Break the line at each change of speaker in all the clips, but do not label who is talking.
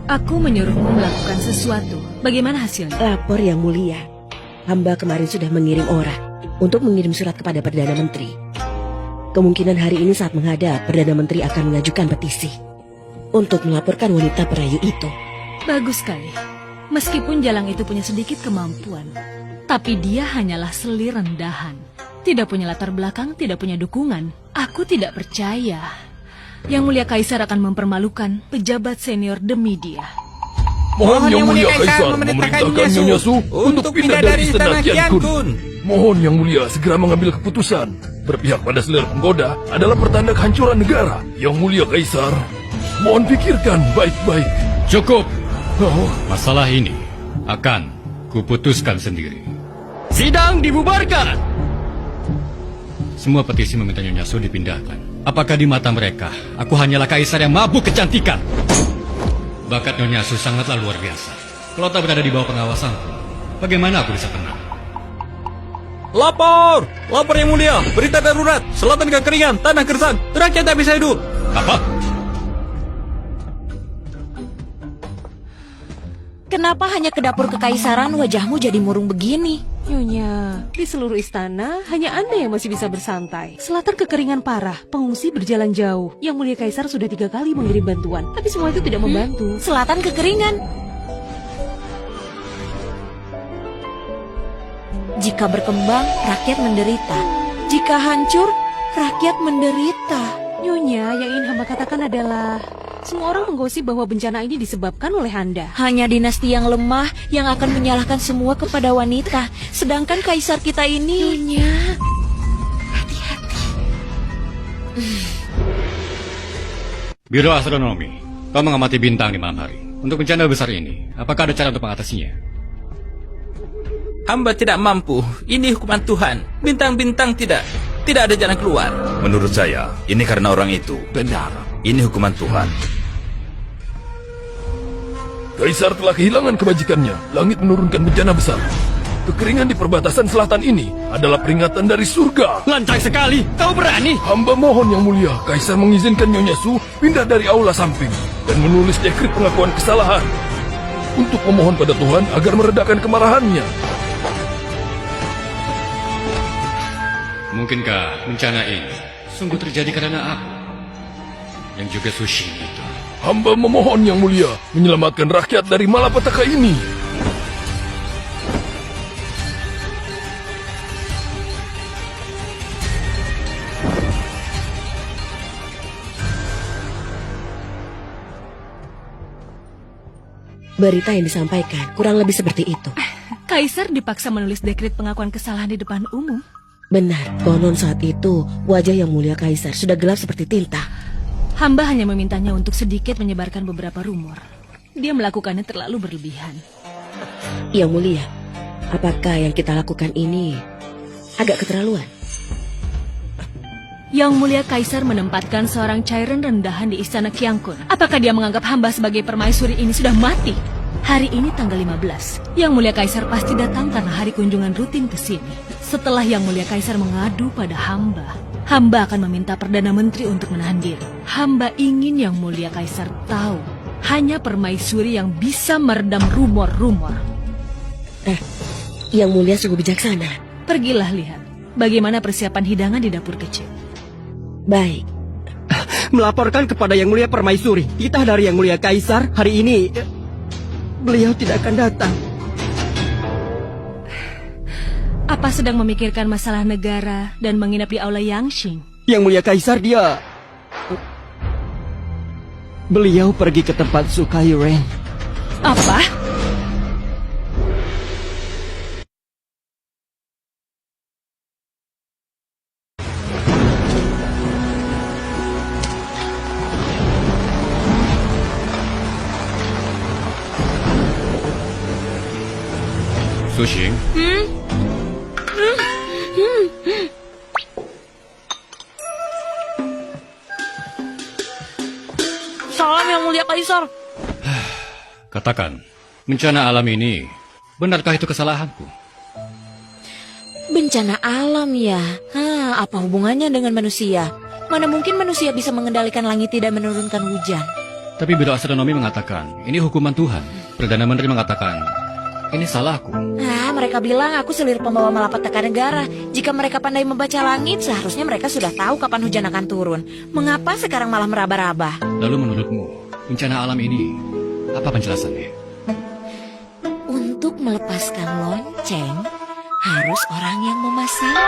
Aku menyuruhmu melakukan sesuatu. Bagaimana hasilnya?
Lapor yang mulia. Hamba kemarin sudah mengirim orang untuk mengirim surat kepada Perdana Menteri. Kemungkinan hari ini saat menghadap, Perdana Menteri akan mengajukan petisi untuk melaporkan wanita perayu itu.
Bagus sekali. Meskipun Jalang itu punya sedikit kemampuan, tapi dia hanyalah selir rendahan. Tidak punya latar belakang, tidak punya dukungan. Aku tidak percaya Yang Mulia Kaisar akan mempermalukan pejabat senior demi dia.
Mohon Yang Mulia Kaisar memerintahkan Nyonya Su untuk pindah dari istana Qiankun. Mohon Yang Mulia segera mengambil keputusan. Berpihak pada selir penggoda adalah pertanda kehancuran negara. Yang Mulia Kaisar, mohon pikirkan baik-baik.
Cukup. Masalah ini akan kuputuskan sendiri. Sidang dibubarkan. Semua petisi meminta Nyonya Su dipindahkan. Apakah di mata mereka, aku hanyalah kaisar yang mabuk kecantikan? Bakat Nyonya Su sangatlah luar biasa. Kalau tak berada di bawah pengawasanku, bagaimana aku bisa tenang?
Lapor! Lapor Yang Mulia! Berita darurat! Selatan kekeringan, tanah gersang, rakyat tak bisa hidup!
Apa?
Kenapa hanya ke dapur kekaisaran wajahmu jadi murung begini?
Nyonya, di seluruh istana hanya Anda yang masih bisa bersantai. Selatan kekeringan parah, pengungsi berjalan jauh. Yang Mulia Kaisar sudah 3 kali mengirim bantuan, tapi semua itu tidak membantu.
Selatan kekeringan. Jika berkembang, rakyat menderita. Jika hancur, rakyat menderita.
Nyonya, yang ingin hamba katakan adalah semua orang menggosip bahwa bencana ini disebabkan oleh Anda.
Hanya dinasti yang lemah yang akan menyalahkan semua kepada wanita. Sedangkan kaisar kita ini...
Nyonya,
hati-hati.
Biro Astronomi, kau mengamati bintang di malam hari. Untuk bencana besar ini, apakah ada cara untuk mengatasinya?
Hamba tidak mampu. Ini hukuman Tuhan. Bintang-bintang tidak ada jalan keluar.
Menurut saya, ini karena orang itu.
Benar.
Ini hukuman Tuhan.
Kaisar telah kehilangan kebajikannya. Langit menurunkan bencana besar. Kekeringan di perbatasan selatan ini adalah peringatan dari surga.
Lancang sekali, kau berani?
Hamba mohon Yang Mulia, Kaisar mengizinkan Nyonya Su pindah dari aula samping dan menulis dekrit pengakuan kesalahan untuk memohon pada Tuhan agar meredakan kemarahannya.
Mungkinkah bencana ini sungguh terjadi karena aku? Yang juga Sushi itu.
Hamba memohon Yang Mulia menyelamatkan rakyat dari malapetaka ini.
Berita yang disampaikan kurang lebih seperti itu.
Kaisar dipaksa menulis dekrit pengakuan kesalahan di depan umum.
Benar, konon saat itu wajah Yang Mulia Kaisar sudah gelap seperti tinta.
Hamba hanya memintanya untuk sedikit menyebarkan beberapa rumor. Dia melakukannya terlalu berlebihan.
Yang Mulia, apakah yang kita lakukan ini agak keterlaluan?
Yang Mulia Kaisar menempatkan seorang cairan rendahan di istana Qiankun. Apakah dia menganggap hamba sebagai permaisuri ini sudah mati? Hari ini tanggal 15. Yang Mulia Kaisar pasti datang karena hari kunjungan rutin ke sini. Setelah Yang Mulia Kaisar mengadu pada hamba, hamba akan meminta Perdana Menteri untuk menahan diri. Hamba ingin Yang Mulia Kaisar tahu, hanya permaisuri yang bisa meredam rumor-rumor.
Yang Mulia sungguh bijaksana.
Pergilah lihat bagaimana persiapan hidangan di dapur kecil.
Baik.
Melaporkan kepada Yang Mulia Permaisuri, titah dari Yang Mulia Kaisar hari ini beliau tidak akan datang.
Apa sedang memikirkan masalah negara dan menginap di aula Yangxing?
Yang Mulia Kaisar beliau pergi ke tempat Sukai Ren.
Apa?
Sushi,
Salam Yang Mulia Kaisar.
katakan, bencana alam ini, benarkah itu kesalahanku?
Bencana alam ya? Apa hubungannya dengan manusia? Mana mungkin manusia bisa mengendalikan langit tidak menurunkan hujan?
Tapi Biro Astronomi mengatakan, ini hukuman Tuhan. Perdana Menteri mengatakan, ini salahku.
Ah, mereka bilang aku selir pembawa malapetaka negara. Jika mereka pandai membaca langit, seharusnya mereka sudah tahu kapan hujan akan turun. Mengapa sekarang malah meraba-raba?
Lalu menurutmu, bencana alam ini, apa penjelasannya?
Untuk melepaskan lonceng, harus orang yang memasangnya.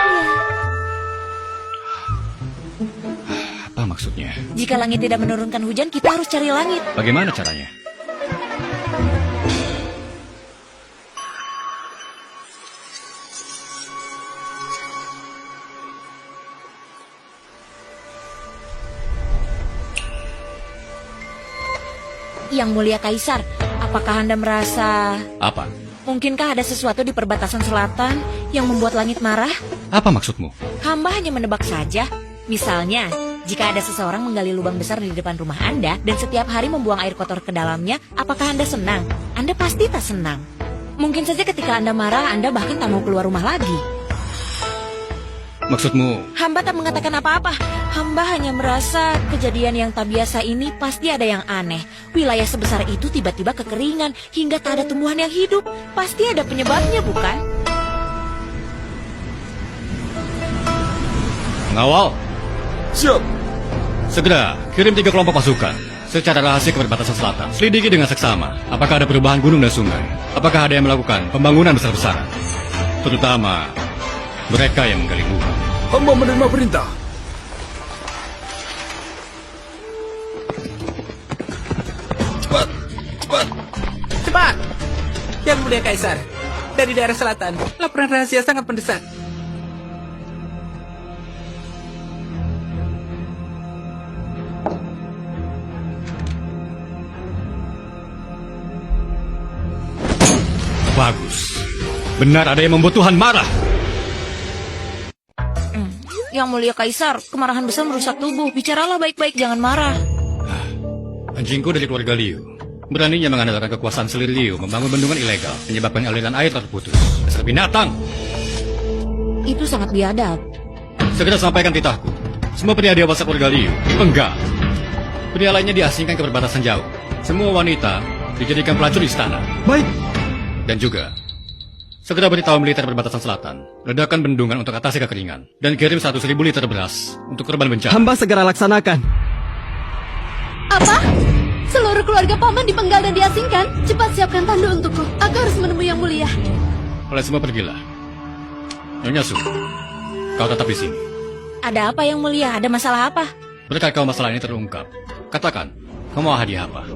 Apa maksudnya?
Jika langit tidak menurunkan hujan, kita harus cari langit.
Bagaimana caranya?
Yang Mulia Kaisar, apakah Anda merasa...
Apa?
Mungkinkah ada sesuatu di perbatasan selatan yang membuat langit marah?
Apa maksudmu?
Hamba hanya menebak saja. Misalnya, jika ada seseorang menggali lubang besar di depan rumah Anda dan setiap hari membuang air kotor ke dalamnya, apakah Anda senang? Anda pasti tak senang. Mungkin saja ketika Anda marah, Anda bahkan tak mau keluar rumah lagi.
Maksudmu?
Hamba tak mengatakan apa-apa. Hamba hanya merasa kejadian yang tak biasa ini pasti ada yang aneh. Wilayah sebesar itu tiba-tiba kekeringan hingga tak ada tumbuhan yang hidup. Pasti ada penyebabnya, bukan?
Pengawal,
Siap.
segera kirim 3 kelompok pasukan secara rahasia ke perbatasan selatan. Selidiki dengan seksama. Apakah ada perubahan gunung dan sungai? Apakah ada yang melakukan pembangunan besar-besaran? Terutama mereka yang menggali lubang.
Hamba menerima perintah.
Cepat, cepat, cepat. Yang Mulia Kaisar, dari daerah selatan, laporan rahasia sangat mendesak.
Bagus. Benar ada yang membuat Tuhan marah.
Yang Mulia Kaisar, kemarahan besar merusak tubuh. Bicaralah baik-baik, jangan marah.
Anjingku dari keluarga Liu beraninya mengandalkan kekuasaan selir Liu membangun bendungan ilegal, menyebabkan aliran air terputus. Dasar binatang.
Itu sangat biadab.
Segera sampaikan titahku. Semua pria dewasa keluarga Liu dipenggal. Pria lainnya diasingkan ke perbatasan jauh. Semua wanita dijadikan pelacur istana.
Baik.
Dan juga segera beritahu militer perbatasan selatan, ledakan bendungan untuk atasi kekeringan, dan kirim 100.000 liter beras untuk korban bencana.
Hamba segera laksanakan.
Apa? Seluruh keluarga paman dipenggal dan diasingkan? Cepat siapkan tandu untukku. Aku harus menemui Yang Mulia.
Kalian semua pergilah. Nyonya Su, kau tetap di sini.
Ada apa Yang Mulia? Ada masalah apa?
Berkat kau masalah ini terungkap, katakan, kau mau hadiah apa?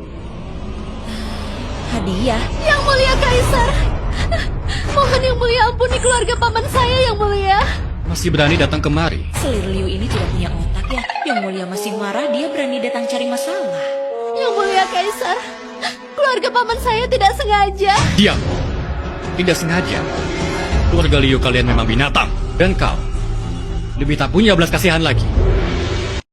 Hadiah?
Yang Mulia Kaisar. Mohon Yang Mulia ampuni keluarga paman saya, Yang Mulia.
Masih berani datang kemari?
Selir Liu ini tidak punya otak ya. Yang Mulia masih marah, dia berani datang cari masalah.
Yang Mulia Kaisar, keluarga paman saya tidak sengaja.
Diam! Tidak sengaja. Keluarga Liu kalian memang binatang. Dan kau lebih tak punya belas kasihan lagi.